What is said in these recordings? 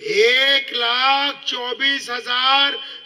1,24,000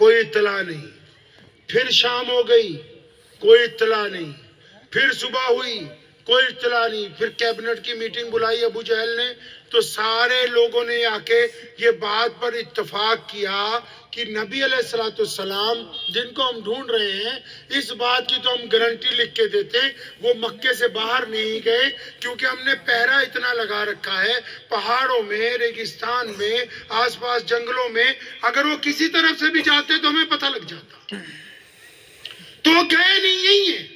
کوئی اطلاع نہیں. پھر شام ہو گئی, کوئی اطلاع نہیں. پھر صبح ہوئی, کوئی اطلاع نہیں. پھر کیبنٹ کی میٹنگ بلائی ابو جہل نے, تو سارے لوگوں نے آ کے یہ بات پر اتفاق کیا کہ نبی علیہ السلام جن کو ہم ڈھونڈ رہے ہیں, اس بات کی تو ہم گارنٹی لکھ کے دیتے ہیں وہ مکے سے باہر نہیں گئے, کیونکہ ہم نے پہرا اتنا لگا رکھا ہے پہاڑوں میں, ریگستان میں, آس پاس جنگلوں میں. اگر وہ کسی طرف سے بھی جاتے تو ہمیں پتہ لگ جاتا. تو گئے نہیں, یہی ہے.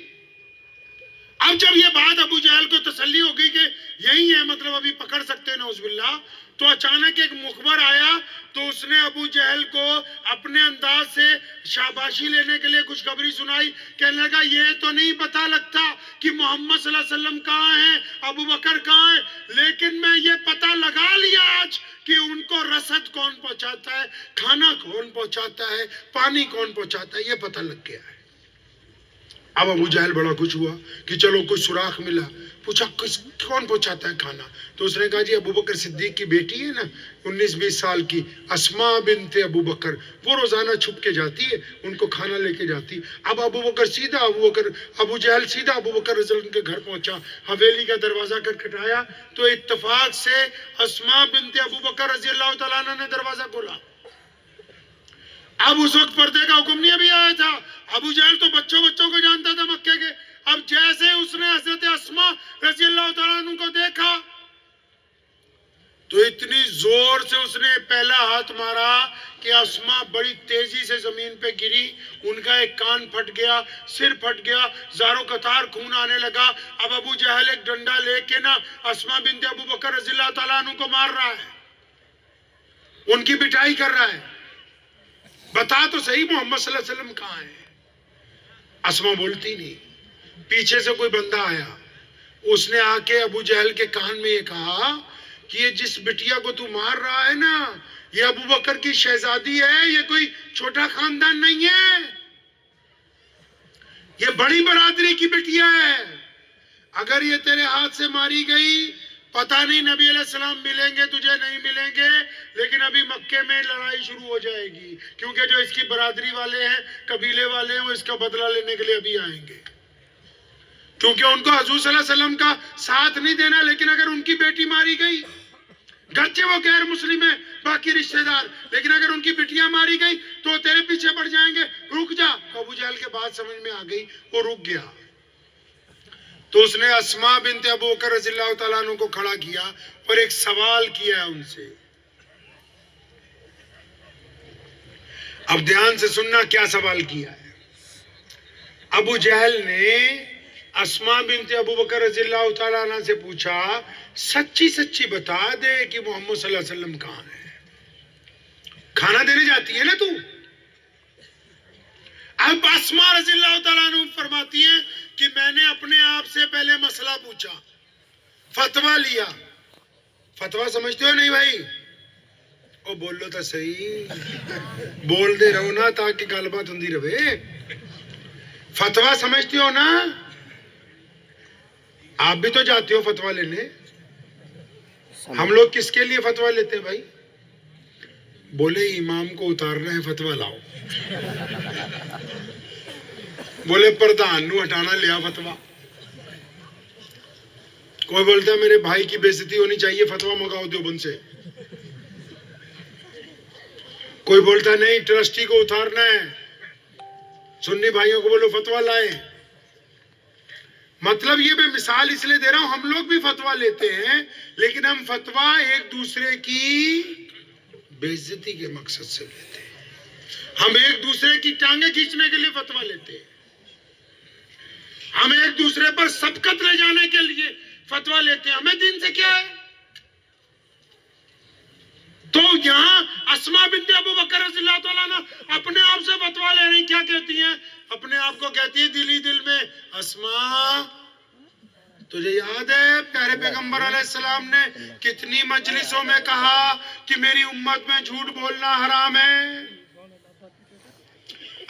اب جب یہ بات ابو جہل کو تسلی ہو گئی کہ یہی ہے, مطلب ابھی پکڑ سکتے ہیں نعوذ باللہ, تو اچانک ایک مخبر آیا تو اس نے ابو جہل کو اپنے انداز سے شاباشی لینے کے لیے خوشخبری سنائی. کہنے لگا یہ تو نہیں پتا لگتا کہ محمد صلی اللہ علیہ وسلم کہاں ہیں, ابو بکر کہاں ہیں, لیکن میں یہ پتا لگا لیا آج کہ ان کو رسد کون پہنچاتا ہے, کھانا کون پہنچاتا ہے, پانی کون پہنچاتا ہے, یہ پتا لگ گیا ہے. اب ابو جہل بڑا خوش ہوا کہ چلو کچھ سراغ ملا. پوچھا کون پہنچاتا ہے کھانا؟ تو اس نے کہا جی ابو بکر صدیق کی بیٹی ہے نا 19-20 سال کی اسماء بنت ابو بکر, وہ روزانہ چھپ کے جاتی ہے, ان کو کھانا لے کے جاتی. اب ابو جہل سیدھا ابو بکر رضی اللہ عنہ کے گھر پہنچا, حویلی کا دروازہ کھٹکھٹایا تو اتفاق سے اسماء بنت ابو بکر رضی اللہ تعالیٰ عنہ نے دروازہ کھولا. اب اس وقت پردے کا حکم نہیں ابھی آیا تھا. ابو جہل تو بچوں کو جانتا تھا مکے کے. اب جیسے اس نے حضرت اسماء رضی اللہ تعالیٰ عنہ کو دیکھا تو اتنی زور سے اس نے پہلا ہاتھ مارا کہ اسماء بڑی تیزی سے زمین پہ گری. ان کا ایک کان پھٹ گیا, سر پھٹ گیا, زاروں قطار خون آنے لگا. اب ابو جہل ایک ڈنڈا لے کے نا اسماء بنت ابو بکر رضی اللہ تعالیٰ عنہ کو مار رہا ہے, ان کی پٹائی کر رہا ہے. بتا تو صحیح محمد صلی اللہ علیہ وسلم کہاں ہے؟ اسماء بولتی نہیں. پیچھے سے کوئی بندہ آیا, اس نے آ کے ابو جہل کے کان میں یہ کہا کہ یہ جس بٹیا کو تو مار رہا ہے نا, یہ ابو بکر کی شہزادی ہے, یہ کوئی چھوٹا خاندان نہیں ہے, یہ بڑی برادری کی بٹیا ہے. اگر یہ تیرے ہاتھ سے ماری گئی پتہ نہیں نبی علیہ السلام ملیں گے تجھے نہیں ملیں گے, لیکن ابھی مکے میں لڑائی شروع ہو جائے گی, کیونکہ جو اس کی برادری والے ہیں, قبیلے والے ہیں, وہ اس کا بدلہ لینے کے لیے ابھی آئیں گے. کیونکہ ان کو حضور صلی اللہ علیہ وسلم کا ساتھ نہیں دینا, لیکن اگر ان کی بیٹی ماری گئی, گرچہ وہ غیر مسلم ہے باقی رشتہ دار, لیکن اگر ان کی بیٹیاں ماری گئی تو تیرے پیچھے پڑ جائیں گے, رک جا. ابو جہل کے بات سمجھ میں آ گئی, وہ رک گیا. تو اس نے اسماء بنت ابو بکر رضی اللہ تعالیٰ عنہ کو کھڑا کیا اور ایک سوال کیا ہے ان سے. اب دھیان سے سننا کیا سوال کیا ہے. ابو جہل نے اسماء بنت ابو بکر رضی اللہ تعالیٰ عنہ سے پوچھا, سچی سچی بتا دے کہ محمد صلی اللہ علیہ وسلم کہاں ہے, کھانا دینے جاتی ہے نا تو. اب اسماء رضی اللہ تعالیٰ عنہ فرماتی ہیں کہ میں نے اپنے آپ سے پہلے مسئلہ پوچھا, فتویٰ لیا. فتویٰ سمجھتے ہو نہیں بھائی؟ او بول لو تو صحیح, بول دے رہو نا تاکہ گل بات ہوندی رہے. فتویٰ سمجھتے ہو نا؟ آپ بھی تو جاتے ہو فتویٰ لینے. ہم لوگ کس کے لیے فتویٰ لیتے ہیں بھائی؟ بولے امام کو اتارنا ہے فتویٰ لاؤ, بولے پردھان نو ہٹانا لیا فتویٰ, کوئی بولتا ہے میرے بھائی کی بے عزتی ہونی چاہیے فتویٰ منگاؤ دیوبند سے, کوئی بولتا نہیں ٹرسٹی کو اتارنا ہے, سنی بھائیوں کو بولو فتویٰ لائے. مطلب یہ میں مثال اس لیے دے رہا ہوں, ہم لوگ بھی فتویٰ لیتے ہیں, لیکن ہم فتویٰ ایک دوسرے کی بے عزتی کے مقصد سے لیتے ہیں. ہم ایک دوسرے کی ٹانگیں کھینچنے کے لیے فتویٰ لیتے ہیں, ہم ایک دوسرے پر سبقت لے جانے کے لیے فتویٰ لیتے ہیں. ہمیں دین سے کیا ہے؟ تو یہاں اسماء بنت ابو بکر رضی اللہ تعالیٰ عنہ اپنے آپ سے فتویٰ لے رہی, کیا کہتی ہیں؟ اپنے آپ کو کہتی ہے دلی دل میں, اسماء تجھے یاد ہے پیارے پیغمبر علیہ السلام نے کتنی مجلسوں میں کہا کہ میری امت میں جھوٹ بولنا حرام ہے.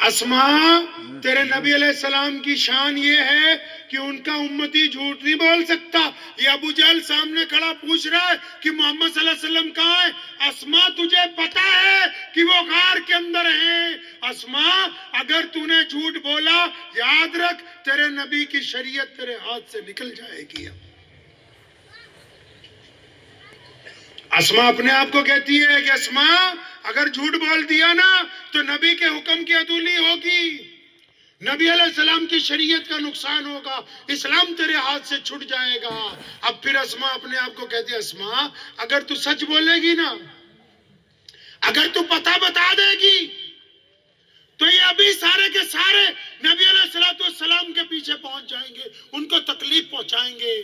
اسماء تیرے نبی علیہ السلام کی شان یہ ہے کہ ان کا امتی جھوٹ نہیں بول سکتا. یہ ابو جہل سامنے کھڑا پوچھ رہا ہے کہ محمد صلی اللہ علیہ وسلم کہاں ہے. اسماء تجھے پتا ہے کہ وہ غار کے اندر ہیں, اسما اگر تو نے جھوٹ بولا یاد رکھ تیرے نبی کی شریعت تیرے ہاتھ سے نکل جائے گی. اسما اپنے آپ کو کہتی ہے کہ اسما اگر جھوٹ بول دیا نا تو نبی کے حکم کی عدولی ہوگی, نبی علیہ السلام کی شریعت کا نقصان ہوگا, اسلام تیرے ہاتھ سے چھٹ جائے گا. اب پھر اسما اپنے آپ کو کہتی ہے اسما اگر تو سچ بولے گی نا, اگر تو پتہ بتا دے گی تو یہ ابھی سارے کے سارے نبی علیہ السلام کے پیچھے پہنچ جائیں گے, ان کو تکلیف پہنچائیں گے.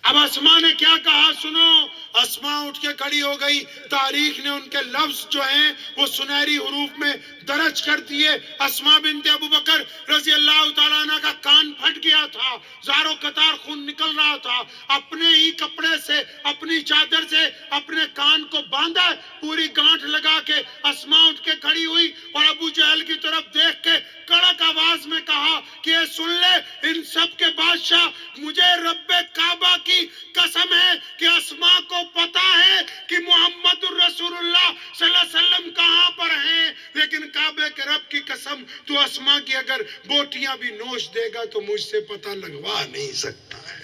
اب اسما نے کیا کہا سنو, اسما اٹھ کے کھڑی ہو گئی. تاریخ نے ان کے لفظ جو ہیں وہ سنہری حروف میں درج کر دیے. اسما بنت ابو بکر رضی اللہ تعالیٰ عنہ کا کان پھٹ گیا تھا, زاروں قطار خون نکل رہا تھا. اپنے ہی کپڑے سے اپنی چادر سے اپنے کان کو باندھا, پوری گانٹھ لگا کے اسما اٹھ کے کھڑی ہوئی اور ابو جہل کی طرف دیکھ کے کڑک آواز میں کہا کہ سن لے ان سب کے بادشاہ, مجھے رب کعبہ کی قسم ہے کہ اسما کو پتا ہے کہ محمد الرسول اللہ صلی اللہ علیہ وسلم کہاں پر ہیں, لیکن کعبے کے رب کی قسم تو اسما کی اگر بوٹیاں بھی نوش دے گا تو مجھ سے پتہ لگوا نہیں سکتا ہے.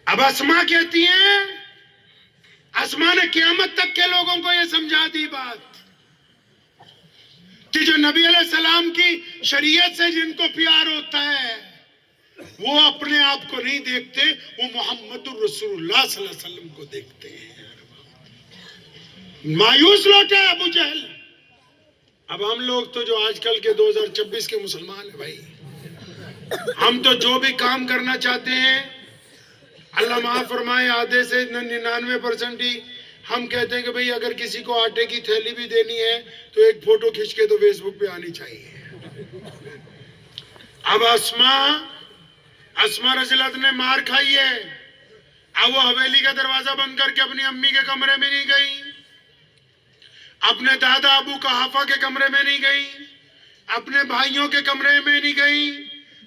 اب اسما کہتی ہیں, اسما نے قیامت تک کے لوگوں کو یہ سمجھا دی بات کہ جو نبی علیہ السلام کی شریعت سے جن کو پیار ہوتا ہے وہ اپنے آپ کو نہیں دیکھتے, وہ محمد الرسول اللہ صلی اللہ علیہ وسلم کو دیکھتے ہیں. مایوس لوٹے ابو جہل. اب ہم لوگ تو جو آج کل کے 2026 کے مسلمان ہیں بھائی, ہم تو جو بھی کام کرنا چاہتے ہیں اللہ معاف فرمائے آدھے سے 99% ہی ہم کہتے ہیں کہ بھئی اگر کسی کو آٹے کی تھیلی بھی دینی ہے تو ایک فوٹو کھینچ کے تو فیس بک پہ آنی چاہیے. اب اسما رضی اللہ عنہ نے مار کھائی ہے. اب وہ حویلی کا دروازہ بند کر کے اپنی امی کے کمرے میں نہیں گئی, اپنے دادا ابو قحافہ کے کمرے میں نہیں گئی, اپنے بھائیوں کے کمرے میں نہیں گئی,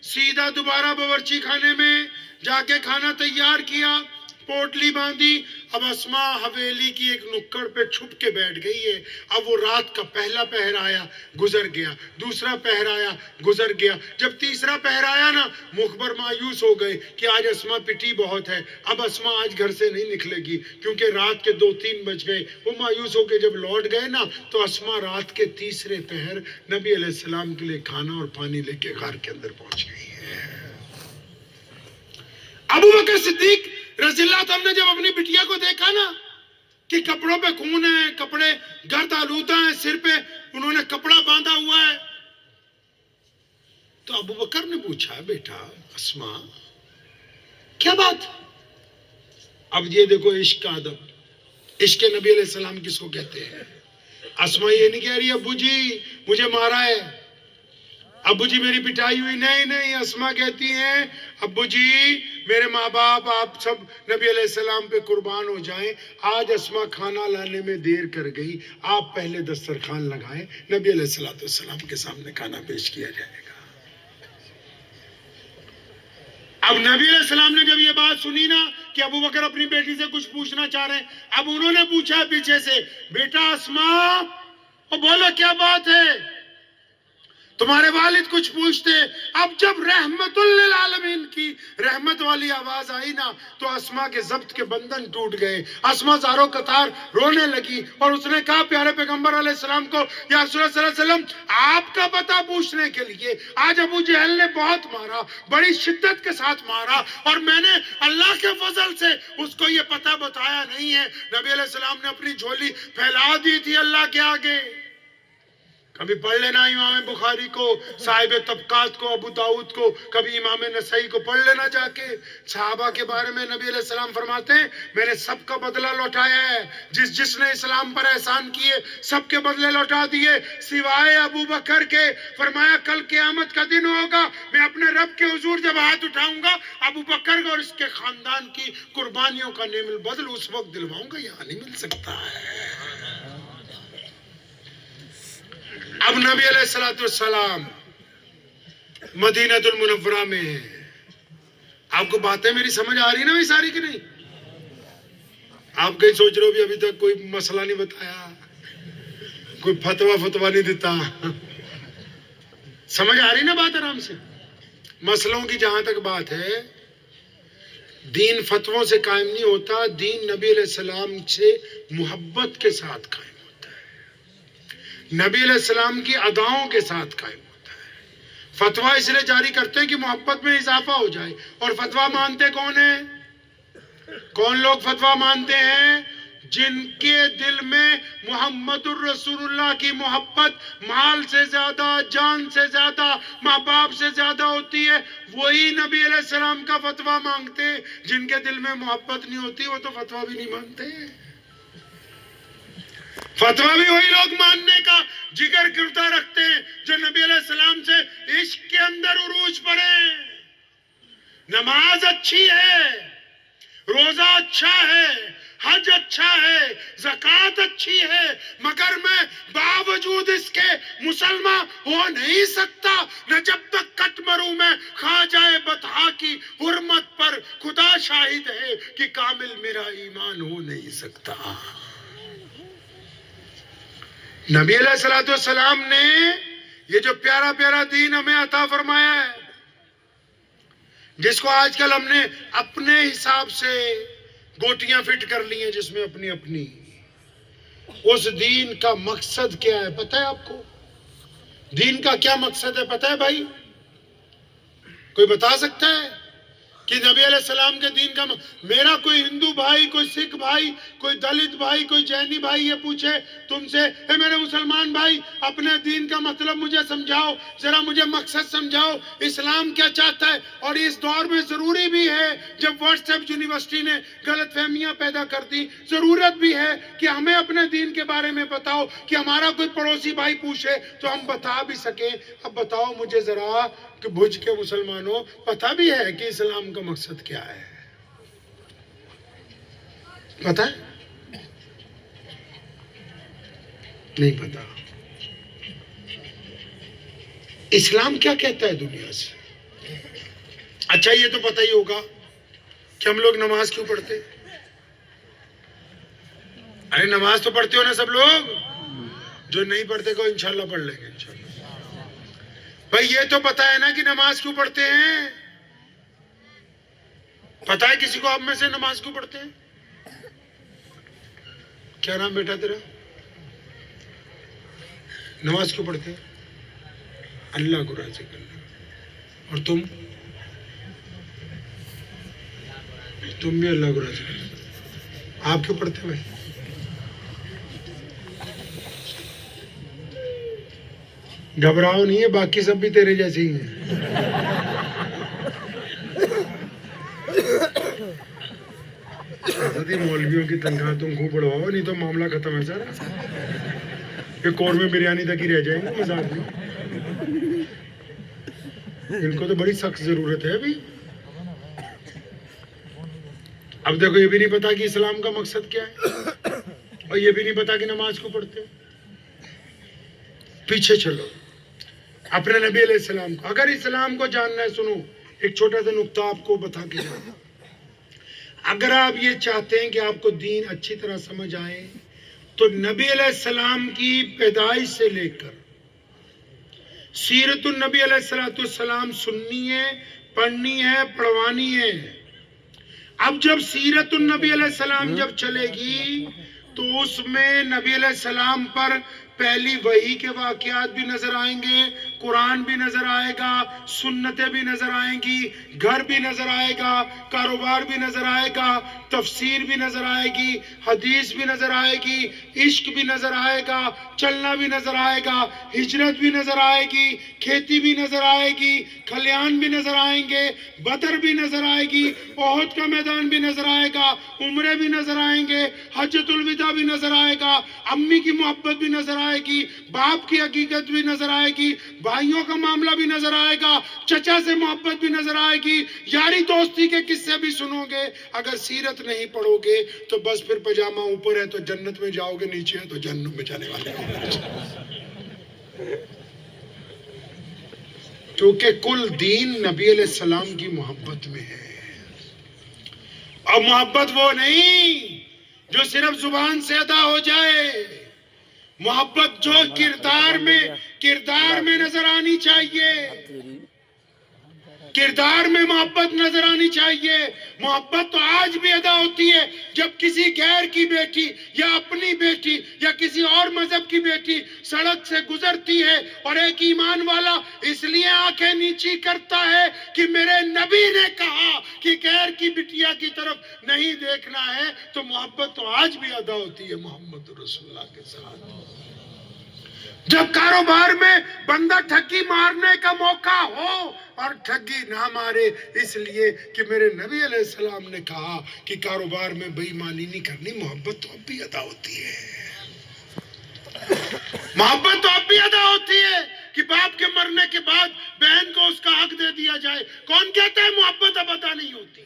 سیدھا دوبارہ باورچی خانے میں جا کے کھانا تیار کیا, پوٹلی باندھی. اب اسما حویلی کی ایک نکڑ پہ چھپ کے بیٹھ گئی ہے. اب وہ رات کا پہلا پہر آیا, گزر گیا, دوسرا پہر آیا, گزر گیا. جب تیسرا پہر آیا نا, مخبر مایوس ہو گئے کہ آج اسما پٹی بہت ہے, اب اسما آج گھر سے نہیں نکلے گی کیونکہ رات کے 2-3 بج گئے. وہ مایوس ہو کے جب لوٹ گئے نا تو اسما رات کے تیسرے پہر نبی علیہ السلام کے لیے کھانا اور پانی لے کے غار کے اندر پہنچ گئی ہے. ابو بکر صدیق رضی اللہ عنہ نے جب اپنی بٹیا کو دیکھا نا کہ کپڑوں پہ خون ہے, کپڑے گرد آلودہ ہیں, سر پہ انہوں نے کپڑا باندھا ہوا ہے, تو ابو بکر نے پوچھا بیٹا اسما کیا بات. اب یہ دیکھو عشق کا ادب, عشق نبی علیہ السلام کس کو کہتے ہیں. اسما یہ نہیں کہہ رہی ابو جی مجھے مارا ہے, ابو جی میری پٹائی ہوئی, نہیں. اسما کہتی ہیں ابو جی میرے ماں باپ آپ سب نبی علیہ السلام پہ قربان ہو جائیں, آج اسما کھانا لانے میں دیر کر گئی, آپ پہلے دسترخوان لگائیں, نبی علیہ السلام کے سامنے کھانا پیش کیا جائے گا. اب نبی علیہ السلام نے جب یہ بات سنی نا کہ ابو بکر اپنی بیٹی سے کچھ پوچھنا چاہ رہے ہیں, اب انہوں نے پوچھا پیچھے سے بیٹا اسما بولو کیا بات ہے, تمہارے والد کچھ پوچھتے. اب جب رحمت للعالمین کی رحمت والی آواز آئی نا تو اسما کے ضبط کے بندھن ٹوٹ گئے. اسما زاروں قطار رونے لگی اور اس نے کہا پیارے پیغمبر علیہ السلام کو یا رسول اللہ صلی اللہ علیہ وسلم آپ کا پتہ پوچھنے کے لیے آج ابو جہل نے بہت مارا, بڑی شدت کے ساتھ مارا, اور میں نے اللہ کے فضل سے اس کو یہ پتہ بتایا نہیں ہے. نبی علیہ السلام نے اپنی جھولی پھیلا دی تھی اللہ کے آگے. کبھی پڑھ لینا امام بخاری کو, صاحب طبقات کو, ابو داؤد کو, کبھی امام نسائی کو پڑھ لینا جا کے. صحابہ کے بارے میں نبی علیہ السلام فرماتے ہیں میں نے سب کا بدلہ لوٹایا ہے, جس نے اسلام پر احسان کیے سب کے بدلے لوٹا دیے سوائے ابو بکر کے. فرمایا کل قیامت کا دن ہوگا, میں اپنے رب کے حضور جب ہاتھ اٹھاؤں گا ابو بکر اور اس کے خاندان کی قربانیوں کا نعم البدل اس وقت دلواؤں گا, یہاں نہیں مل سکتا ہے. اب نبی علیہ السلام مدینہ المنورہ میں ہیں. آپ کو باتیں میری سمجھ آ رہی نا ساری کی نہیں؟ آپ کہیں سوچ رہے ہو بھی ابھی تک کوئی مسئلہ نہیں بتایا، کوئی فتوا نہیں دیتا. سمجھ آ رہی نا بات آرام سے؟ مسئلوں کی جہاں تک بات ہے، دین فتووں سے قائم نہیں ہوتا، دین نبی علیہ السلام سے محبت کے ساتھ قائم ہوتا ہے، نبی علیہ السلام کی اداؤں کے ساتھ قائم ہوتا ہے. فتویٰ اس لیے جاری کرتے ہیں کہ محبت میں اضافہ ہو جائے. اور فتویٰ مانتے کون ہیں؟ کون لوگ فتویٰ مانتے ہیں؟ جن کے دل میں محمد الرسول اللہ کی محبت مال سے زیادہ، جان سے زیادہ، ماں باپ سے زیادہ ہوتی ہے، وہی نبی علیہ السلام کا فتویٰ مانگتے ہیں. جن کے دل میں محبت نہیں ہوتی وہ تو فتویٰ بھی نہیں مانتے. فتویٰ بھی وہی لوگ ماننے کا جگر کرتا رکھتے ہیں جو نبی علیہ السلام سے عشق کے اندر عروج پر ہیں. نماز اچھی ہے، روزہ اچھا ہے، حج اچھا ہے، زکوٰۃ اچھی ہے، مگر میں باوجود اس کے مسلمان ہو نہیں سکتا نہ جب تک کٹ مروں میں خواجہ بطحا کی حرمت پر. خدا شاہد ہے کہ کامل میرا ایمان ہو نہیں سکتا. نبی علیہ السلام نے یہ جو پیارا پیارا دین ہمیں عطا فرمایا ہے، جس کو آج کل ہم نے اپنے حساب سے گوٹیاں فٹ کر لی ہیں، جس میں اپنی اپنی، اس دین کا مقصد کیا ہے پتہ ہے آپ کو؟ دین کا کیا مقصد ہے پتہ ہے بھائی؟ کوئی بتا سکتا ہے کہ نبی علیہ السلام کے دین کا میرا کوئی ہندو بھائی، کوئی سکھ بھائی، کوئی دلت بھائی، کوئی جینی بھائی یہ پوچھے تم سے، اے میرے مسلمان بھائی اپنے دین کا مطلب مجھے سمجھاؤ، ذرا مجھے مقصد سمجھاؤ، اسلام کیا چاہتا ہے؟ اور اس دور میں ضروری بھی ہے، جب واٹس ایپ یونیورسٹی نے غلط فہمیاں پیدا کر دی، ضرورت بھی ہے کہ ہمیں اپنے دین کے بارے میں بتاؤ کہ ہمارا کوئی پڑوسی بھائی پوچھے تو ہم بتا بھی سکیں. اب بتاؤ مجھے ذرا کہ بھج کے مسلمانوں پتہ بھی ہے کہ اسلام کا مقصد کیا ہے؟ پتہ ہے؟ نہیں پتہ. اسلام کیا کہتا ہے دنیا سے؟ اچھا یہ تو پتہ ہی ہوگا کہ ہم لوگ نماز کیوں پڑھتے؟ ارے نماز تو پڑھتے ہو نا سب لوگ؟ جو نہیں پڑھتے کو انشاءاللہ پڑھ لیں گے انشاءاللہ. بھائی یہ تو پتہ ہے نا کہ نماز کیوں پڑھتے ہیں؟ پتہ ہے کسی کو آپ میں سے نماز کیوں پڑھتے ہیں؟ کیا نام بیٹا تیرا؟ نماز کیوں پڑھتے ہیں؟ اللہ کو راضی کرنا. اور تم بھی اللہ کو راضی کرنا. آپ کیوں پڑھتے بھائی؟ گھبراؤ نہیں ہے، باقی سب بھی تیرے جیسے ہی ہیں. مولویوں کی تنخواہ تم خوب بڑھواؤ، نہیں تو معاملہ ختم ہے سارا. یہ قورمے بریانی تک ہی رہ جائیں گے مزاج میں. ان کو تو بڑی سخت ضرورت ہے ابھی. اب دیکھو یہ بھی نہیں پتا کہ اسلام کا مقصد کیا ہے، اور یہ بھی نہیں پتا کہ نماز کو پڑھتے. پیچھے چلو اپنے نبی علیہ السلام کو. اگر اسلام کو جاننا ہے، سنو ایک چھوٹا سا نقطہ آپ کو بتا کے جاؤں. اگر آپ یہ چاہتے ہیں کہ آپ کو دین اچھی طرح سمجھ آئے تو نبی علیہ السلام کی پیدائش سے لے کر سیرت النبی علیہ السلام سننی ہے، پڑھنی ہے، پڑھوانی ہے. اب جب سیرت النبی علیہ السلام جب چلے گی تو اس میں نبی علیہ السلام پر پہلی وحی کے واقعات بھی نظر آئیں گے، قرآن بھی نظر آئے گا، سنتیں بھی نظر آئیں گی، گھر بھی نظر آئے گا، کاروبار بھی نظر آئے گا، تفسیر بھی نظر آئے گی، حدیث بھی نظر آئے گی، عشق بھی نظر آئے گا، چلنا بھی نظر آئے گا، ہجرت بھی نظر آئے گی، کھیتی بھی نظر آئے گی، کھلیان بھی نظر آئیں گے، بدر بھی نظر آئے گی، احد کا میدان بھی نظر آئے گا، عمرے بھی نظر آئیں گے، حجۃ الوداع بھی نظر آئے گا، امی کی محبت بھی نظر آئے گی، باپ کی حقیقت بھی نظر آئے گی، بھائیوں کا معاملہ بھی نظر آئے گا، چچا سے محبت بھی نظر آئے گی، یاری دوستی کے قصے بھی سنو گے. اگر سیرت نہیں پڑھو گے تو بس پھر پجامہ اوپر ہے تو جنت میں جاؤ گے، نیچے ہے تو جہنم میں جانے والے ہو. کیونکہ کل دین نبی علیہ السلام کی محبت میں ہے. اور محبت وہ نہیں جو صرف زبان سے ادا ہو جائے، محبت جو کردار میں نظر آنی چاہیے، کردار میں محبت نظر آنی چاہیے۔ محبت تو آج بھی ادا ہوتی ہے جب کسی غیر کی بیٹی یا اپنی بیٹی یا کسی اور مذہب کی بیٹی سڑک سے گزرتی ہے اور ایک ایمان والا اس لیے آنکھیں نیچی کرتا ہے کہ میرے نبی نے کہا کہ غیر کی بٹیا کی طرف نہیں دیکھنا ہے، تو محبت تو آج بھی ادا ہوتی ہے محمد رسول اللہ کے ساتھ۔ جب کاروبار میں بندہ ٹھگی مارنے کا موقع ہو اور ٹھگی نہ مارے، اس لیے کہ میرے نبی علیہ السلام نے کہا کہ کاروبار میں بے ایمانی نہیں کرنی، محبت تو اب بھی ادا ہوتی ہے۔ محبت تو اب بھی ادا ہوتی ہے کہ باپ کے مرنے کے بعد بہن کو اس کا حق دے دیا جائے۔ کون کہتا ہے محبت اب ادا نہیں ہوتی؟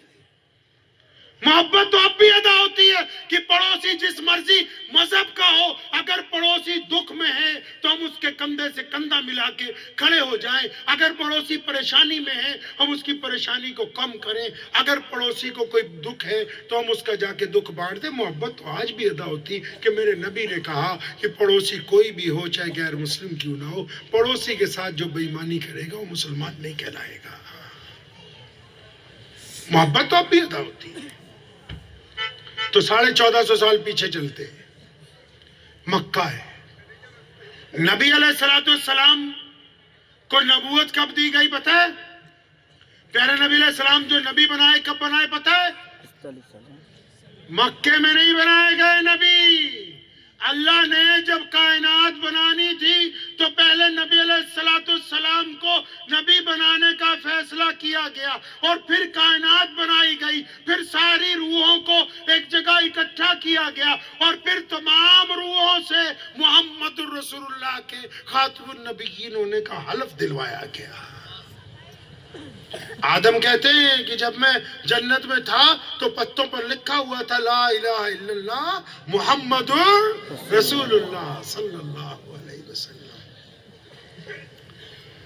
محبت تو اب بھی ادا ہوتی ہے کہ پڑوسی جس مرضی مذہب کا ہو، اگر پڑوسی دکھ میں ہے تو ہم اس کے کندھے سے کندھا ملا کے کھڑے ہو جائیں، اگر پڑوسی پریشانی میں ہے ہم اس کی پریشانی کو کم کریں، اگر پڑوسی کو کوئی دکھ ہے تو ہم اس کا جا کے دکھ بانٹ دیں۔ محبت تو آج بھی ادا ہوتی کہ میرے نبی نے کہا کہ پڑوسی کوئی بھی ہو، چاہے غیر مسلم کیوں نہ ہو، پڑوسی کے ساتھ جو بے ایمانی کرے گا وہ مسلمان نہیں کہلائے گا۔ محبت تو اب بھی ادا ہوتی ہے۔ تو 1450 سال پیچھے چلتے ہیں، مکہ ہے۔ نبی علیہ السلام کو نبوت کب دی گئی پتہ ہے؟ پیارے نبی علیہ السلام جو نبی بنائے کب بنائے پتہ ہے؟ مکے میں نہیں بنائے گئے نبی۔ اللہ نے جب کائنات بنانی تھی تو پہلے نبی علیہ السلام کو نبی بنانے کا فیصلہ کیا گیا، اور پھر کائنات بنائی گئی، پھر ساری روحوں کو ایک جگہ اکٹھا کیا گیا، اور پھر تمام روحوں سے محمد الرسول اللہ کے خاتم النبیین ہونے کا حلف دلوایا گیا۔ آدم کہتے ہیں کہ جب میں جنت میں تھا تو پتوں پر لکھا ہوا تھا لا الہ الا اللہ محمد رسول اللہ صلی اللہ علیہ وسلم۔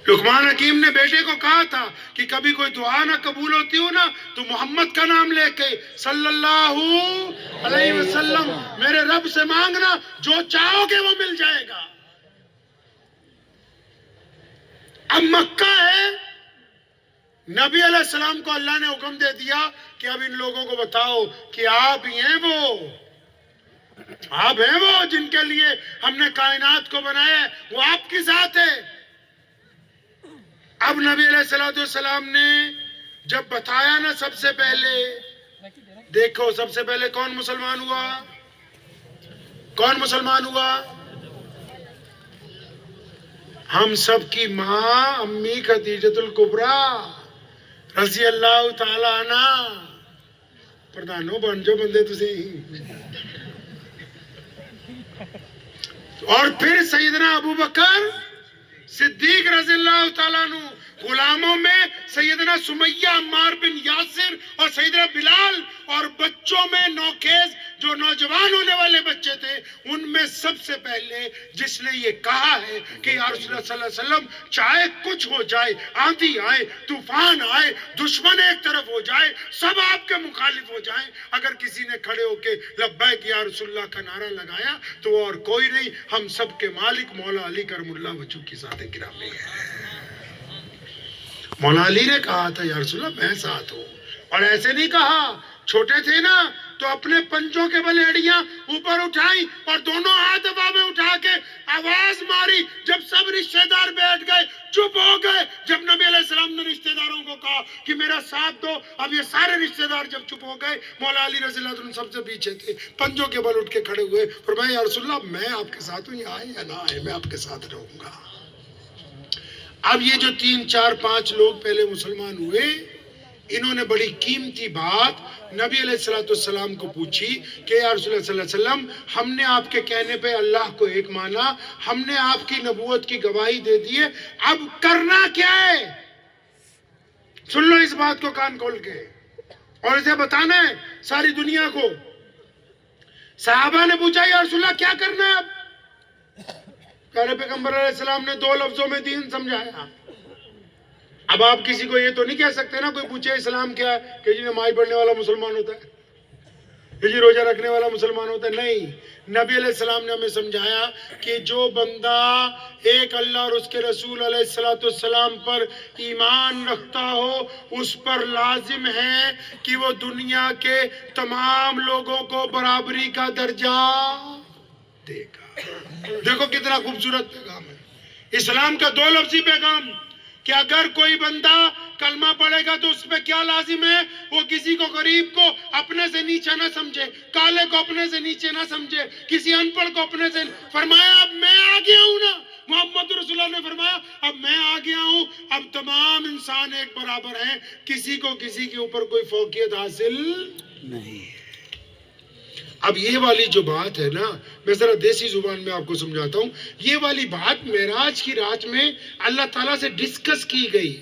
لقمان حکیم نے بیٹے کو کہا تھا کہ کبھی کوئی دعا نہ قبول ہوتی ہو نا تو محمد کا نام لے کے صلی اللہ علیہ وسلم میرے رب سے مانگنا، جو چاہو گے وہ مل جائے گا۔ اب مکہ ہے، نبی علیہ السلام کو اللہ نے حکم دے دیا کہ اب ان لوگوں کو بتاؤ کہ آپ ہی ہیں وہ جن کے لیے ہم نے کائنات کو بنایا ہے، وہ آپ کی ذات ہے۔ اب نبی علیہ السلام نے جب بتایا نا، سب سے پہلے دیکھو، سب سے پہلے کون مسلمان ہوا؟ ہم سب کی ماں امی خدیجۃ الکبریٰ رضی اللہ تعالی عنہ۔ پردھانوں بن جو بندے تسی۔ اور پھر سیدنا ابو بکر صدیق رضی اللہ تعالیٰ عنہ، غلاموں میں سیدنا سمیہ، عمار بن یاسر اور سیدنا بلال، اور بچوں میں نوخیز جو نوجوان ہونے والے بچے تھے، ان میں سب سے پہلے جس نے یہ کہا ہے کہ یا رسول اللہ صلی اللہ علیہ وسلم چاہے کچھ ہو جائے، آندھی آئے، طوفان آئے، دشمن ایک طرف ہو جائے، سب آپ کے مخالف ہو جائیں، اگر کسی نے کھڑے ہو کے لبیک یا رسول اللہ کا نعرہ لگایا تو وہ اور کوئی نہیں، ہم سب کے مالک مولا علی کرم اللہ وجہہ کی ذات گرامی ہے۔ مولا علی نے کہا تھا یا رسول اللہ میں ساتھ ہوں، اور ایسے نہیں کہا، چھوٹے تھے نا تو اپنے پنجوں کے بل ہڈیاں اوپر اٹھائیں اور دونوں ہاتھ ہوا میں اٹھا کے آواز ماری۔ جب سب رشتہ دار بیٹھ گئے، چپ ہو گئے، جب نبی علیہ السلام نے رشتہ داروں کو کہا کہ میرا ساتھ دو، اب یہ سارے رشتہ دار جب چپ ہو گئے، مولا علی رضی اللہ عنہ سب سے پیچھے تھے، پنجوں کے بل اٹھ کے کھڑے ہوئے، فرمایا یا رسول اللہ میں آپ کے ساتھ ہوں، یہ آئے یا نہ آئے میں آپ کے ساتھ رہوں گا۔ اب یہ جو 3 4 5 لوگ پہلے مسلمان ہوئے، انہوں نے بڑی قیمتی بات نبی علیہ السلام کو پوچھی کہ یا رسول اللہ صلی اللہ علیہ وسلم، ہم نے آپ کے کہنے پہ اللہ کو ایک مانا، ہم نے آپ کی نبوت کی گواہی دے دی ہے، اب کرنا کیا ہے؟ سن لو اس بات کو کان کھول کے، اور اسے بتانا ہے ساری دنیا کو۔ صحابہ نے پوچھا یا رسول اللہ کیا کرنا ہے اب؟ پیارے پیغمبر علیہ السلام نے 2 لفظوں میں دین سمجھایا۔ اب آپ کسی کو یہ تو نہیں کہہ سکتے نا، کوئی پوچھے اسلام کیا ہے کہ جی نماز پڑھنے والا مسلمان ہوتا ہے۔ جی روزہ رکھنے والا مسلمان ہوتا ہے، نہیں، نبی علیہ السلام نے ہمیں سمجھایا کہ جو بندہ ایک اللہ اور اس کے رسول علیہ السلام پر ایمان رکھتا ہو، اس پر لازم ہے کہ وہ دنیا کے تمام لوگوں کو برابری کا درجہ دے گا۔ دیکھو کتنا خوبصورت پیغام ہے اسلام کا، دو لفظی پیغام کہ اگر کوئی بندہ کلمہ پڑھے گا تو اس پہ کیا لازم ہے؟ وہ کسی کو غریب کو اپنے سے نیچے نہ سمجھے، کالے کو اپنے سے نیچے نہ سمجھے، کسی ان پڑھ کو اپنے سے، فرمایا اب میں آ گیا ہوں نا، محمد رسول اللہ نے فرمایا اب میں آ گیا ہوں، اب تمام انسان ایک برابر ہیں، کسی کو کسی کے اوپر کوئی فوقیت حاصل نہیں۔ اب یہ والی جو بات ہے نا، میں ذرا دیسی زبان میں آپ کو سمجھاتا ہوں، یہ والی بات معراج کی رات میں اللہ تعالیٰ سے ڈسکس کی گئی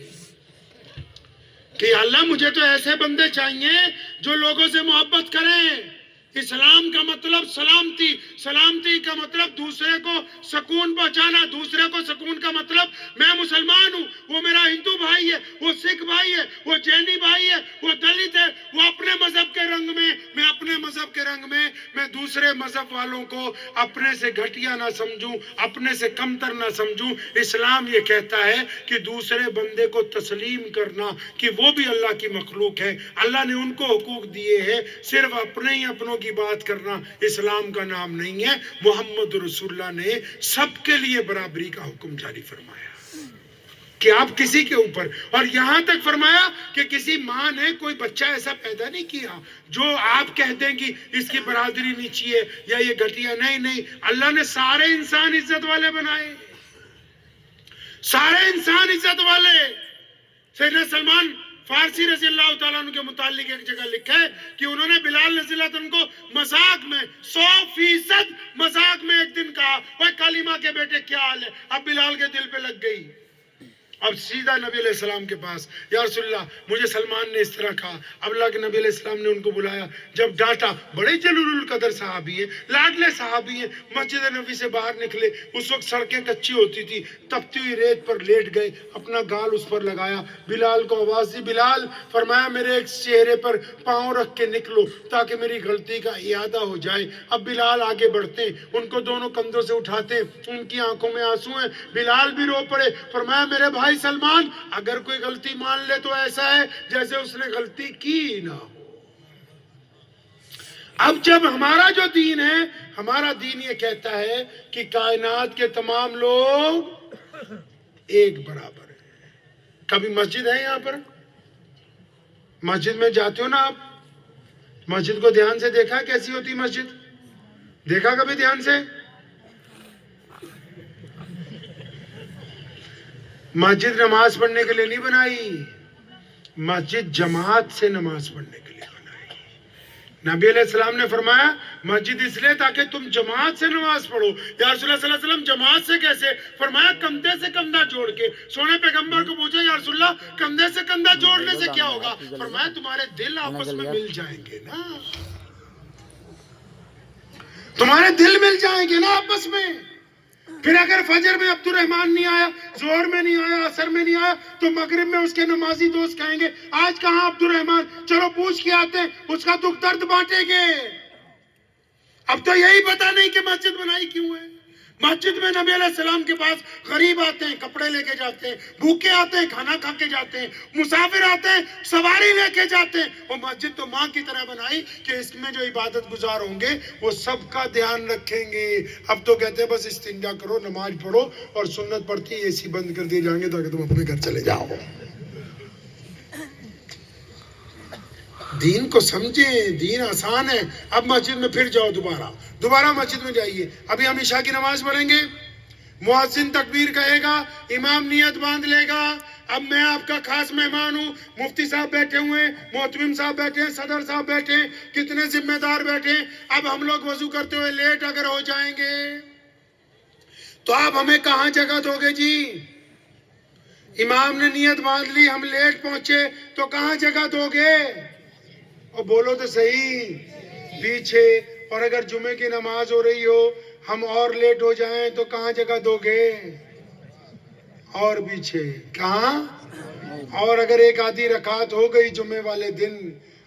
کہ اللہ مجھے تو ایسے بندے چاہیے جو لوگوں سے محبت کریں۔ اسلام کا مطلب سلامتی، سلامتی کا مطلب دوسرے کو سکون پہنچانا، دوسرے کو سکون کا مطلب میں مسلمان ہوں، وہ میرا ہندو بھائی ہے، وہ سکھ بھائی ہے، وہ جینی بھائی ہے، وہ دلت ہے، وہ اپنے مذہب کے رنگ میں، میں اپنے مذہب کے رنگ میں دوسرے مذہب والوں کو اپنے سے گھٹیا نہ سمجھوں، اپنے سے کمتر نہ سمجھوں۔ اسلام یہ کہتا ہے کہ دوسرے بندے کو تسلیم کرنا کہ وہ بھی اللہ کی مخلوق ہے، اللہ نے ان کو حقوق دیے ہیں، صرف اپنے ہی اپنوں کی بات کرنا اسلام کا نام نہیں ہے۔ محمد رسول اللہ نے سب کے لیے برابری کا حکم جاری فرمایا کہ آپ کسی کے اوپر، اور یہاں تک فرمایا کہ کسی ماں نے کوئی بچہ ایسا پیدا نہیں کیا جو آپ کہہ دیں گی اس کی برادری نیچی ہے یا یہ گھٹیا، نہیں، اللہ نے سارے انسان عزت والے بنائے، سارے انسان عزت والے۔ سیدنا سلمان فارسی رضی اللہ تعالیٰ عنہ کے متعلق ایک جگہ لکھا ہے کہ انہوں نے بلال رضی اللہ عنہ کو مذاق میں 100% مذاق میں ایک دن کہا، وہ کلمہ کے بیٹے کیا حال ہے؟ اب بلال کے دل پہ لگ گئی، اب سیدھا نبی علیہ السلام کے پاس، یا رسول اللہ مجھے سلمان نے اس طرح کہا۔ اب اللہ کے نبی علیہ السلام نے ان کو بلایا، جب ڈانٹا، بڑے جلیل القدر صحابی ہیں، لاڈلے صحابی ہیں، مسجد نبی سے باہر نکلے، اس وقت سڑکیں کچی ہوتی تھی، تپتی ہوئی ریت پر لیٹ گئے، اپنا گال اس پر لگایا، بلال کو آواز دی، بلال، فرمایا میرے ایک چہرے پر پاؤں رکھ کے نکلو تاکہ میری غلطی کا اعادہ ہو جائے۔ اب بلال آگے بڑھتے، ان کو دونوں کندھوں سے اٹھاتے، ان کی آنکھوں میں آنسو ہیں، بلال بھی رو پڑے، فرمایا میرے بھائی سلمان، اگر کوئی غلطی مان لے تو ایسا ہے جیسے اس نے غلطی کی نہ ہو۔ اب جب ہمارا جو دین ہے، ہمارا دین یہ کہتا ہے کہ کائنات کے تمام لوگ ایک برابر ہیں۔ کبھی مسجد ہے یہاں پر؟ مسجد میں جاتے ہو نا آپ؟ مسجد کو دھیان سے دیکھا کیسی ہوتی مسجد؟ دیکھا کبھی دھیان سے؟ مسجد نماز پڑھنے کے لیے نہیں بنائی، مسجد جماعت سے نماز پڑھنے کے لیے بنائی۔ نبی علیہ السلام نے فرمایا مسجد اس لیے تاکہ تم جماعت سے نماز پڑھو۔ یا رسول اللہ صلی اللہ علیہ وسلم جماعت سے کیسے؟ فرمایا کندھے سے کندھا جوڑ کے۔ سونے پیغمبر کو پوچھا یا رسول اللہ کندھے سے کندھا جوڑنے سے کیا ہوگا؟ فرمایا تمہارے دل آپس میں مل جائیں گے نا، تمہارے دل مل جائیں گے نا آپس میں۔ پھر اگر فجر میں عبد الرحمن نہیں آیا، ظہر میں نہیں آیا، عصر میں نہیں آیا، تو مغرب میں اس کے نمازی دوست کہیں گے آج کہاں عبد الرحمن، چلو پوچھ کے آتے ہیں، اس کا دکھ درد بانٹیں گے۔ اب تو یہی پتہ نہیں کہ مسجد بنائی کیوں ہے۔ مسجد میں نبی علیہ السلام کے پاس غریب آتے ہیں، کپڑے لے کے جاتے ہیں، بھوکے آتے ہیں، کھانا کھا کے جاتے ہیں، مسافر آتے ہیں، سواری لے کے جاتے ہیں۔ وہ مسجد تو ماں کی طرح بنائی کہ اس میں جو عبادت گزار ہوں گے وہ سب کا دھیان رکھیں گے۔ اب تو کہتے ہیں بس استنجا کرو، نماز پڑھو، اور سنت پڑھتی اے سی بند کر دیے جائیں گے تاکہ تم اپنے گھر چلے جاؤ۔ دین کو سمجھیں، دین آسان ہے۔ اب مسجد میں پھر جاؤ، دوبارہ مسجد میں جائیے۔ ابھی ہم عشاء کی نماز پڑھیں گے، مؤذن تکبیر کہے گا، امام نیت باندھ لے گا۔ اب میں آپ کا خاص مہمان ہوں، مفتی صاحب بیٹھے ہوئے ہیں، محتمم صاحب بیٹھے ہیں، صدر صاحب بیٹھے ہیں، کتنے ذمہ دار بیٹھے ہیں۔ اب ہم لوگ وضو کرتے ہوئے لیٹ اگر ہو جائیں گے تو آپ ہمیں کہاں جگہ دو گے جی؟ امام نے نیت باندھ لی، ہم لیٹ پہنچے تو کہاں جگہ دو گے؟ اور بولو تو صحیح، پیچھے۔ اور اگر جمعے کی نماز ہو رہی ہو، ہم اور لیٹ ہو جائیں تو کہاں جگہ دو گے؟ اور پیچھے۔ کہاں؟ اور اگر ایک آدھی رکعت ہو گئی جمعے والے دن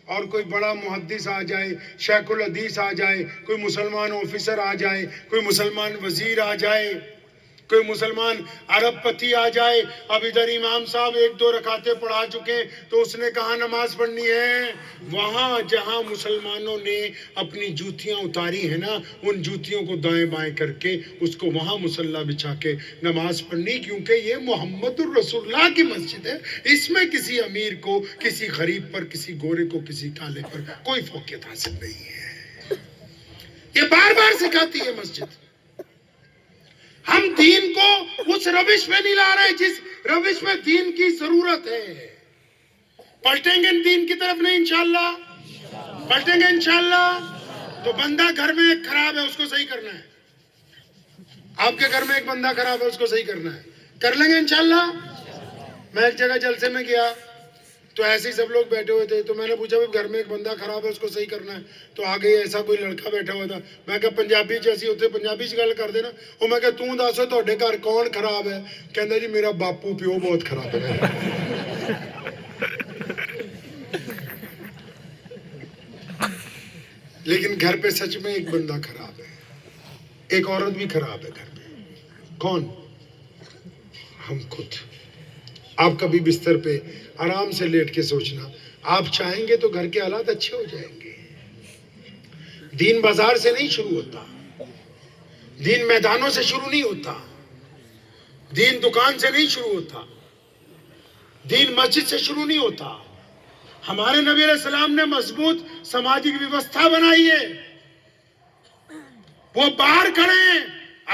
اور کوئی بڑا محدث آ جائے، شیخ الحدیث آ جائے، کوئی مسلمان آفیسر آ جائے، کوئی مسلمان وزیر آ جائے، کوئی مسلمان عرب پتی آ جائے، اب ادھر امام صاحب 1-2 رکعتیں پڑھا چکے تو اس نے کہاں نماز پڑھنی ہے؟ وہاں جہاں مسلمانوں نے اپنی جوتیاں اتاری ہیں نا، ان جوتیوں کو دائیں بائیں کر کے اس کو وہاں مصلی بچھا کے نماز پڑھنی، کیونکہ یہ محمد الرسول اللہ کی مسجد ہے، اس میں کسی امیر کو، کسی غریب پر، کسی گورے کو، کسی کالے پر کوئی فوقیت حاصل نہیں ہے۔ یہ بار بار سکھاتی ہے مسجد۔ ہم دین کو اس روش میں نہیں لا رہے جس روش میں دین کی ضرورت ہے۔ پلٹیں گے دین کی طرف نہیں انشاءاللہ، پلٹیں گے انشاءاللہ۔ تو بندہ گھر میں ایک خراب ہے، اس کو صحیح کرنا ہے۔ آپ کے گھر میں ایک بندہ خراب ہے، اس کو صحیح کرنا ہے، کر لیں گے انشاءاللہ۔ میں ایک جگہ جلسے میں گیا تو ایسے ہی سب لوگ بیٹھے ہوئے تھے، تو میں نے پوچھا گھر میں ایک بندہ خراب ہے، اس کو صحیح کرنا ہے، تو آگے ایسا کوئی لڑکا بیٹھا ہوا تھا۔ میں کہا پنجابی جیسی ہوتے پنجابی سے گل کر دینا۔ وہ میں کہا توں دسو تہاڈے گھر کون خراب ہے؟ کہندا جی میرا باپو پیو بہت خراب ہے۔ لیکن گھر پہ سچ میں ایک بندہ خراب ہے، ایک عورت بھی خراب ہے گھر پہ۔ کون؟ ہم خود۔ آپ کبھی بستر پہ آرام سے لیٹ کے سوچنا، آپ چاہیں گے تو گھر کے حالات اچھے ہو جائیں گے۔ دین بازار سے نہیں شروع ہوتا، دین میدانوں سے شروع نہیں ہوتا، دین دکان سے نہیں شروع ہوتا، دین مسجد سے شروع نہیں ہوتا۔ ہمارے نبی علیہ السلام نے مضبوط سماجی ویوستھا بنائی ہے۔ وہ باہر کھڑے ہیں،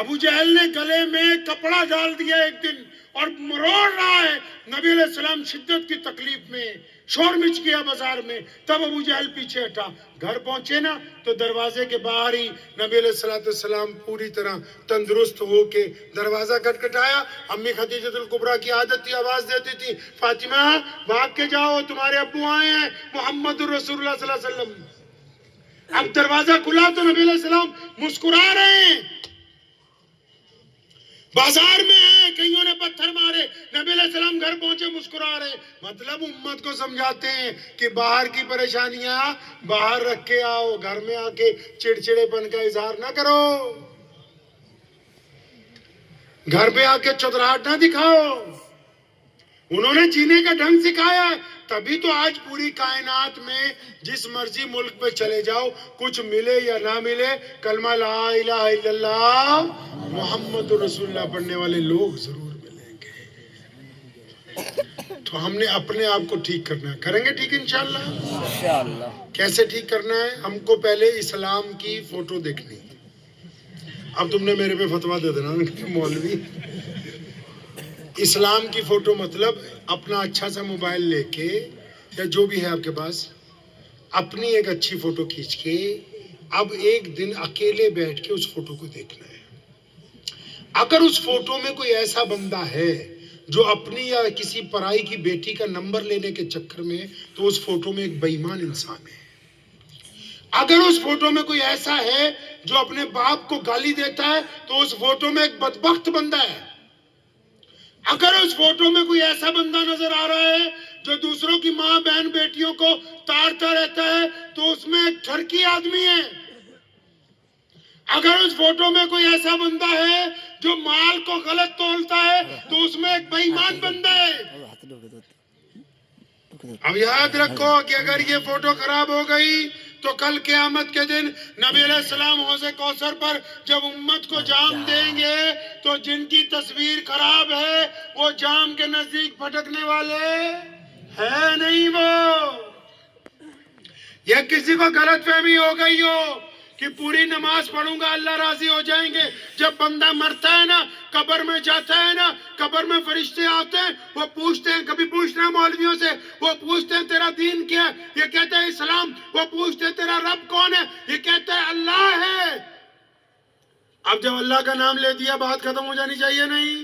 ابو جہل نے گلے میں کپڑا ڈال دیا ایک دن اور مروڑ رہا ہے، نبی علیہ السلام شدت کی تکلیف میں، شور مچ گیا بازار میں، تب ابو جہل پیچھے ہٹا۔ گھر پہنچے نا تو دروازے کے باہر ہی نبی علیہ السلام پوری طرح تندرست ہو کے دروازہ کھٹکھٹایا۔ امی خدیجہ الکبریٰ کی عادت تھی، آواز دیتی تھی، فاطمہ بھاگ کے جاؤ، تمہارے ابو آئے ہیں، محمد الرسول اللہ صلی اللہ علیہ وسلم۔ اب دروازہ کھلا تو نبی علیہ السلام مسکرا رہے ہیں، بازار میں ہیں، کئیوں نے پتھر مارے، نبی علیہ السلام گھر پہنچے مسکرا رہے۔ مطلب امت کو سمجھاتے ہیں کہ باہر کی پریشانیاں باہر رکھ کے آؤ، گھر میں آ کے چڑچڑے پن کا اظہار نہ کرو، گھر پہ آ کے چودراہٹ نہ دکھاؤ۔ انہوں نے جینے کا ڈھنگ سکھایا، تبھی تو آج پوری کائنات میں جس مرضی ملک پہ چلے جاؤ، کچھ ملے یا نہ ملے، کلمہ لا الہ الا اللہ محمد رسول اللہ پڑھنے والے لوگ ضرور ملیں گے۔ تو ہم نے اپنے آپ کو ٹھیک کرنا ہے، کریں گے ٹھیک انشاءاللہ۔ کیسے ٹھیک کرنا ہے؟ ہم کو پہلے اسلام کی فوٹو دیکھنی۔ اب تم نے میرے پہ فتویٰ دے دینا مولوی، اسلام کی فوٹو مطلب اپنا اچھا سا موبائل لے کے یا جو بھی ہے آپ کے پاس، اپنی ایک اچھی فوٹو کھینچ کے اب ایک دن اکیلے بیٹھ کے اس فوٹو کو دیکھنا ہے۔ اگر اس فوٹو میں کوئی ایسا بندہ ہے جو اپنی یا کسی پرائی کی بیٹی کا نمبر لینے کے چکر میں، تو اس فوٹو میں ایک بے ایمان انسان ہے۔ اگر اس فوٹو میں کوئی ایسا ہے جو اپنے باپ کو گالی دیتا ہے، تو اس فوٹو میں ایک بدبخت بندہ ہے۔ اگر اس فوٹو میں کوئی ایسا بندہ نظر آ رہا ہے جو دوسروں کی ماں بہن بیٹیوں کو تاڑتا رہتا ہے، تو اس میں ایک ٹھرکی آدمی ہے۔ اگر اس فوٹو میں کوئی ایسا بندہ ہے جو مال کو غلط تولتا ہے، تو اس میں ایک بے ایمان بندہ ہے۔ اب یاد رکھو کہ اگر یہ فوٹو خراب ہو گئی تو کل قیامت کے دن نبی علیہ السلام حوض کوثر پر جب امت کو جام دیں گے تو جن کی تصویر خراب ہے وہ جام کے نزدیک پھٹکنے والے ہے نہیں۔ وہ یا کسی کو غلط فہمی ہو گئی ہو کہ پوری نماز پڑھوں گا اللہ راضی ہو جائیں گے، جب بندہ مرتا ہے نا، قبر میں جاتا ہے نا، قبر میں فرشتے آتے ہیں، وہ پوچھتے ہیں، کبھی پوچھنا مولویوں سے، وہ پوچھتے ہیں تیرا دین کیا ہے؟ یہ کہتا ہے اسلام۔ وہ پوچھتے ہیں تیرا رب کون ہے؟ یہ کہتا ہے اللہ ہے۔ اب جب اللہ کا نام لے دیا بات ختم ہو جانی چاہیے نہیں؟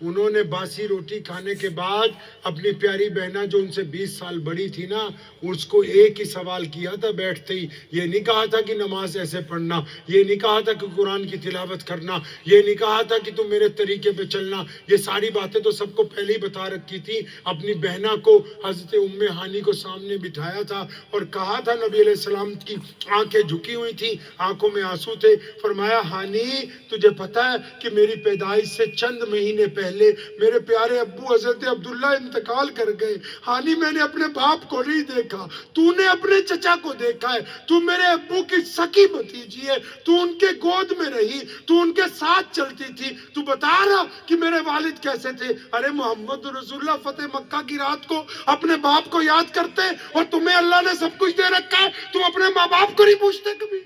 انہوں نے باسی روٹی کھانے کے بعد اپنی پیاری بہنا جو ان سے 20 سال بڑی تھی نا، اس کو ایک ہی سوال کیا تھا بیٹھتے ہی. یہ نہیں کہا تھا کہ نماز ایسے پڑھنا، یہ نہیں کہا تھا کہ قرآن کی تلاوت کرنا، یہ نہیں کہا تھا کہ تم میرے طریقے پہ چلنا. یہ ساری باتیں تو سب کو پہلے ہی بتا رکھی تھی. اپنی بہنا کو حضرت ام ہانی کو سامنے بٹھایا تھا اور کہا تھا، نبی علیہ السلام کی آنکھیں جھکی ہوئی تھی، آنکھوں میں آنسو تھے. فرمایا ہانی تجھے پتا ہے کہ میری پیدائش سے چند مہینے پہلے میرے پیارے ابو حضرت عبداللہ انتقال کر گئے. ہانی میں نے اپنے باپ کو نہیں دیکھا، تو نے اپنے چچا کو دیکھا ہے. تو میرے ابو کی سکی بھتیجی ہے، تو ان کے گود میں رہی، تو ان کے ساتھ چلتی تھی. تو بتا رہا کہ میرے والد کیسے تھے. ارے محمد رسول اللہ فتح مکہ کی رات کو اپنے باپ کو یاد کرتے، اور تمہیں اللہ نے سب کچھ دے رکھا ہے، تم اپنے ماں باپ کو نہیں پوچھتے کبھی.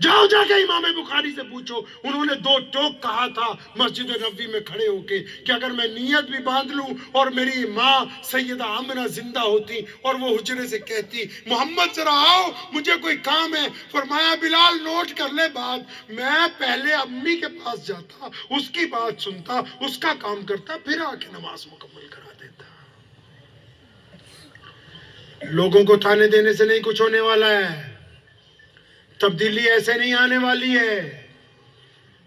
جاؤ جا کے امام بخاری سے پوچھو، انہوں نے 2 ٹوک کہا تھا مسجد نبوی میں کھڑے ہو کے کہ اگر میں نیت بھی باندھ لوں اور میری ماں سیدہ آمنہ زندہ ہوتی اور وہ حجرے سے کہتی محمد ذرا آؤ مجھے کوئی کام ہے، فرمایا بلال نوٹ کر لے بات، میں پہلے امی کے پاس جاتا، اس کی بات سنتا، اس کا کام کرتا، پھر آ کے نماز مکمل کرا دیتا. لوگوں کو تانے دینے سے نہیں کچھ ہونے والا ہے. تبدیلی ایسے نہیں آنے والی ہے،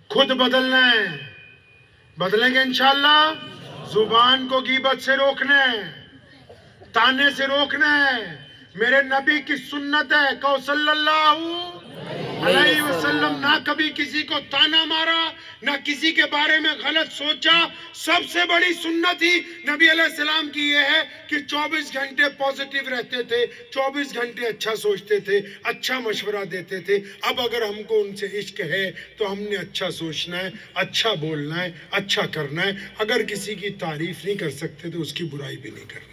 خود بدلنا ہے. بدلیں گے انشاءاللہ. زبان کو غیبت سے روکنا ہے، تانے سے روکنا ہے. میرے نبی کی سنت ہے کہ صلی اللہ علیہ وسلم نہ کبھی کسی کو تانا مارا، نہ کسی کے بارے میں غلط سوچا. سب سے بڑی سنت ہی نبی علیہ السلام کی یہ ہے کہ 24 گھنٹے پوزیٹیو رہتے تھے، 24 گھنٹے اچھا سوچتے تھے، اچھا مشورہ دیتے تھے. اب اگر ہم کو ان سے عشق ہے تو ہم نے اچھا سوچنا ہے، اچھا بولنا ہے، اچھا کرنا ہے. اگر کسی کی تعریف نہیں کر سکتے تو اس کی برائی بھی نہیں کرنی ہے.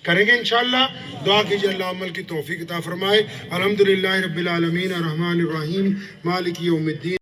کریں گے انشاءاللہ. دعا کیجئے اللہ عمل کی توفیق عطا فرمائے. الحمدللہ رب العالمین الرحمن الرحیم مالک یوم الدین.